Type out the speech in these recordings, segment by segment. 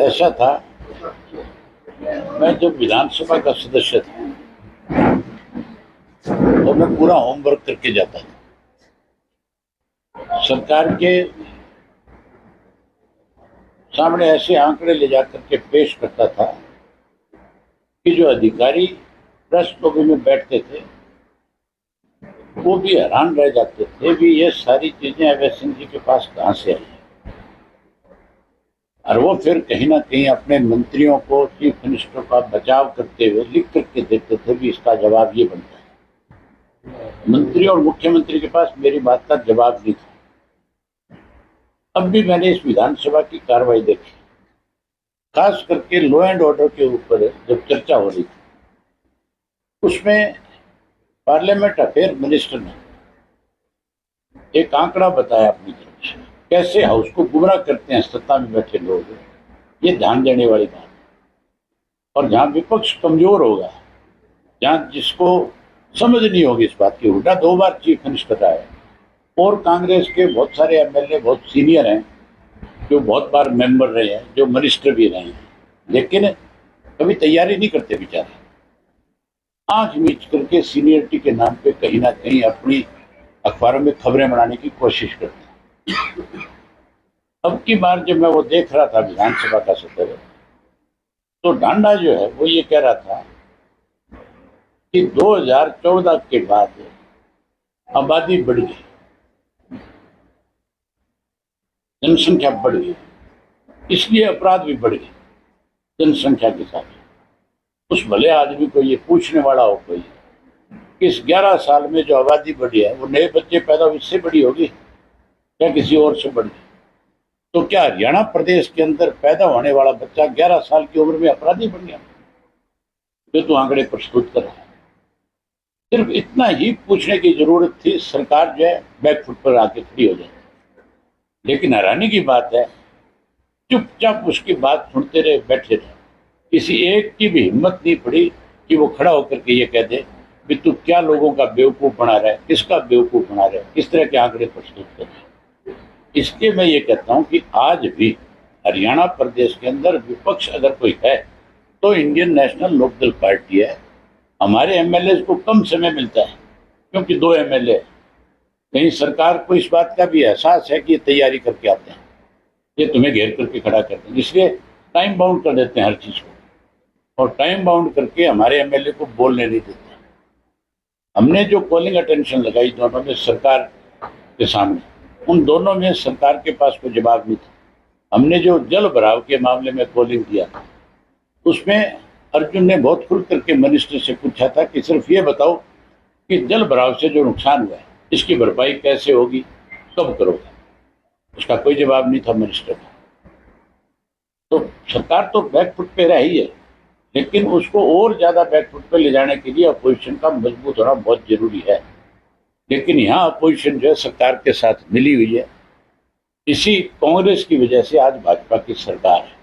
ऐसा था, मैं जब विधानसभा का सदस्य था तो मैं पूरा होमवर्क करके जाता था। सरकार के सामने ऐसे आंकड़े ले जाकर के पेश करता था कि जो अधिकारी प्रेस लॉबी में बैठते थे वो भी हैरान रह जाते थे भी ये सारी चीजें अवैध सिंह जी के पास कहां से आई। और वो फिर कहीं ना कहीं अपने मंत्रियों को, चीफ मिनिस्टर का बचाव करते हुए लिख करके देते थे भी इसका जवाब ये बनता है। मंत्री और मुख्यमंत्री के पास मेरी बात का जवाब नहीं था। अब भी मैंने इस विधानसभा की कार्रवाई देखी, खास करके लॉ एंड ऑर्डर के ऊपर जब चर्चा हो रही थी, उसमें पार्लियामेंट अफेयर मिनिस्टर ने एक आंकड़ा बताया अपनी तरफ से, कैसे हाउस को गुमराह करते हैं सत्ता में बैठे लोग। ये ध्यान देने वाली बात है। और जहां विपक्ष कमजोर होगा, जहां जिसको समझ नहीं होगी इस बात की, हुड्डा 2 बार चीफ मिनिस्टर रहा है और कांग्रेस के बहुत सारे एमएलए बहुत सीनियर हैं जो बहुत बार मेंबर रहे हैं, जो मिनिस्टर भी रहे हैं, लेकिन कभी तैयारी नहीं करते बेचारे। आंख मीच करके सीनियरिटी के नाम पे कहीं ना कहीं अपनी अखबारों में खबरें बनाने की कोशिश करते हैं। अब की बार जब मैं वो देख रहा था विधानसभा का सत्र, तो डांडा जो है वो ये कह रहा था कि 2014 के बाद आबादी बढ़ गई, जनसंख्या बढ़ गई, इसलिए अपराध भी बढ़ गए जनसंख्या के साथ। उस भले आदमी को ये पूछने वाला हो कोई, इस 11 साल में जो आबादी बढ़ी है वो नए बच्चे पैदा हुए इससे बड़ी होगी या किसी और से बढ़ी? तो क्या हरियाणा प्रदेश के अंदर पैदा होने वाला बच्चा 11 साल की उम्र में अपराधी बन गया? जो तो आंकड़े प्रस्तुत कर रहा है। सिर्फ इतना ही पूछने की जरूरत थी, सरकार जो है बैकफुट पर आके खड़ी हो जाए। लेकिन हैरानी की बात है, चुपचाप उसकी बात सुनते रहे, बैठे रहे। किसी एक की भी हिम्मत नहीं पड़ी कि वो खड़ा होकर के ये कह दे कि तू क्या लोगों का बेवकूफ बना रहा है, किसका बेवकूफ बना रहा है, किस तरह के आंकड़े प्रस्तुत कर रहे हैं। इसलिए मैं ये कहता हूं कि आज भी हरियाणा प्रदेश के अंदर विपक्ष अगर कोई है तो इंडियन नेशनल लोकदल पार्टी है। हमारे एमएलए को कम समय मिलता है क्योंकि 2 एमएलए, कहीं सरकार को इस बात का भी एहसास है कि ये तैयारी करके आते हैं, ये तुम्हें घेर करके खड़ा करते हैं, इसलिए टाइम बाउंड कर देते हैं हर चीज को, और टाइम बाउंड करके हमारे एमएलए को बोलने नहीं देते। हमने जो कॉलिंग अटेंशन लगाई दोनों में सरकार के सामने, उन दोनों में सरकार के पास कोई जवाब नहीं था। हमने जो जल भराव के मामले में कॉलिंग किया था, उसमें अर्जुन ने बहुत खुल करके मिनिस्टर से पूछा था कि सिर्फ ये बताओ कि जल भराव से जो नुकसान हुआ है इसकी भरपाई कैसे होगी, कब करोगे? उसका कोई जवाब नहीं था मिनिस्टर का। तो सरकार तो बैकफुट पे रही है, लेकिन उसको और ज्यादा बैकफुट पे ले जाने के लिए अपोजिशन का मजबूत होना बहुत जरूरी है। लेकिन यहाँ अपोजिशन जो है सरकार के साथ मिली हुई है। इसी कांग्रेस की वजह से आज भाजपा की सरकार है।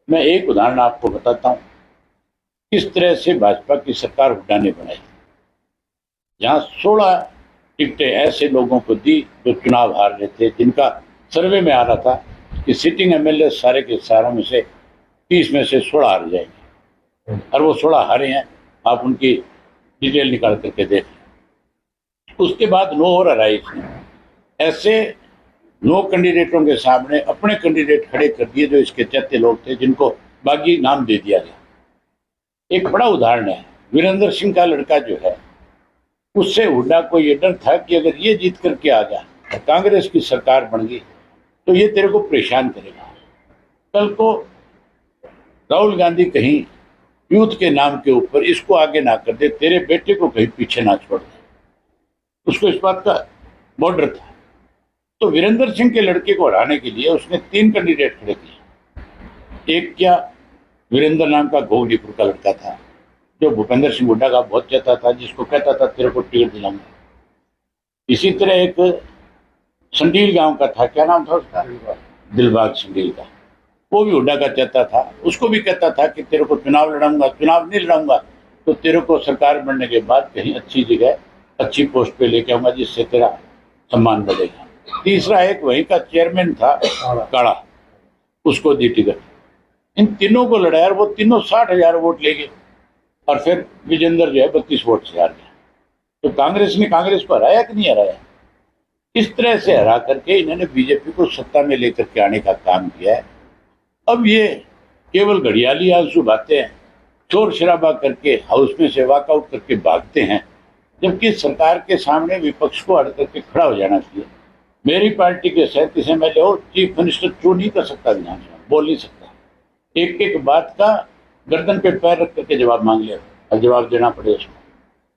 मैं एक उदाहरण आपको बताता हूँ किस तरह से भाजपा की सरकार हुड्डा ने बनाई। जहाँ 16 टिकटें ऐसे लोगों को दी जो चुनाव हार रहे थे, जिनका सर्वे में आ रहा था कि सिटिंग एमएलए सारे के सारों में से 30 में से 16 हार जाएंगे, और वो 16 हारे हैं। आप उनकी डिटेल निकाल करके देख लें। उसके बाद 9 और हराई इसने। ऐसे 9 कैंडिडेटों के सामने अपने कैंडिडेट खड़े कर दिए जो इसके चहते लोग थे, जिनको बागी नाम दे दिया गया। एक बड़ा उदाहरण है, वीरेंद्र सिंह का लड़का जो है, उससे हुड्डा को ये डर था कि अगर ये जीत करके आ गया, कांग्रेस की सरकार बन गई, तो ये तेरे को परेशान करेगा। कल को राहुल गांधी कहीं यूथ के नाम के ऊपर इसको आगे ना कर दे, तेरे बेटे को कहीं पीछे ना छोड़ दे, उसको इस बात का बहुत डर था। तो वीरेंद्र सिंह के लड़के को हराने के लिए उसने 3 कैंडिडेट खड़े किए। एक क्या, वीरेंद्र नाम का घोगलीपुर का लड़का था जो भूपेंद्र सिंह हुड्डा का बहुत चाहता था, जिसको कहता था तेरे को टिकट दिलाऊंगा। इसी तरह एक संडील गांव का था, क्या नाम था उसका, दिलबाग संडील का, वो भी हुड्डा का चाहता था। उसको भी कहता था कि तेरे को चुनाव लड़ाऊंगा, चुनाव नहीं लड़ाऊंगा तो तेरे को सरकार बनने के बाद कहीं अच्छी जगह अच्छी पोस्ट पे लेके आऊंगा, जिससे तेरा सम्मान बढ़ेगा। तीसरा एक वहीं का चेयरमैन था काड़ा, उसको दी टिकट। इन तीनों को लड़ाया और वो तीनों 60,000 वोट ले गए और फिर विजेंद्र जो है 32 वोट से हार गया। तो कांग्रेस ने कांग्रेस को हराया कि नहीं हराया? इस तरह से हरा करके इन्होंने बीजेपी को सत्ता में लेकर के आने का काम किया है। अब ये केवल घड़ियाली आंसू बहाते हैं, शोर शराबा करके हाउस में से वॉकआउट करके भागते हैं, जबकि सरकार के सामने विपक्ष को अड़ करके खड़ा हो जाना चाहिए। मेरी पार्टी के 37 MLA हो, चीफ मिनिस्टर क्यों नहीं कर सकता? विधानसभा बोल नहीं सकता? एक एक बात का गर्दन पे पैर रख करके जवाब मांग लिया और जवाब देना पड़े उसको।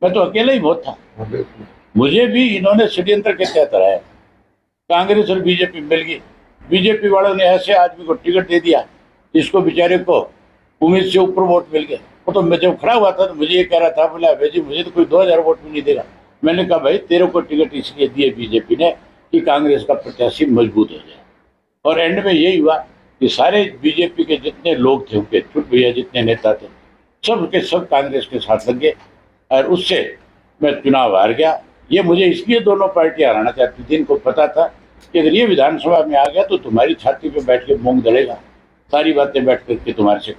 मैं तो अकेला ही बहुत था, मुझे भी इन्होंने षड्यंत्र के तहत हराया। कांग्रेस और बीजेपी मिल गई, बीजेपी वालों ने ऐसे आदमी को टिकट दे दिया जिसको बेचारे को उम्मीद से ऊपर वोट मिल गए। वो तो मैं जब खड़ा हुआ था तो मुझे ये कह रहा था, बोला भाई जी मुझे तो कोई 2000 वोट भी नहीं देगा। मैंने कहा भाई तेरे को टिकट इसलिए दिए बीजेपी ने कि कांग्रेस का प्रत्याशी मजबूत हो जाए। और एंड में यही हुआ कि सारे बीजेपी के जितने लोग थे, उनके छुट भैया जितने नेता थे, सब के सब कांग्रेस के साथ लग गए और उससे मैं चुनाव हार गया। ये मुझे इसलिए दोनों पार्टियां हराना चाहती थी, इनको पता था कि अगर ये विधानसभा में आ गया तो तुम्हारी छाती पे बैठ के मूंग दलेगा, सारी बातें बैठ करके तुम्हारे से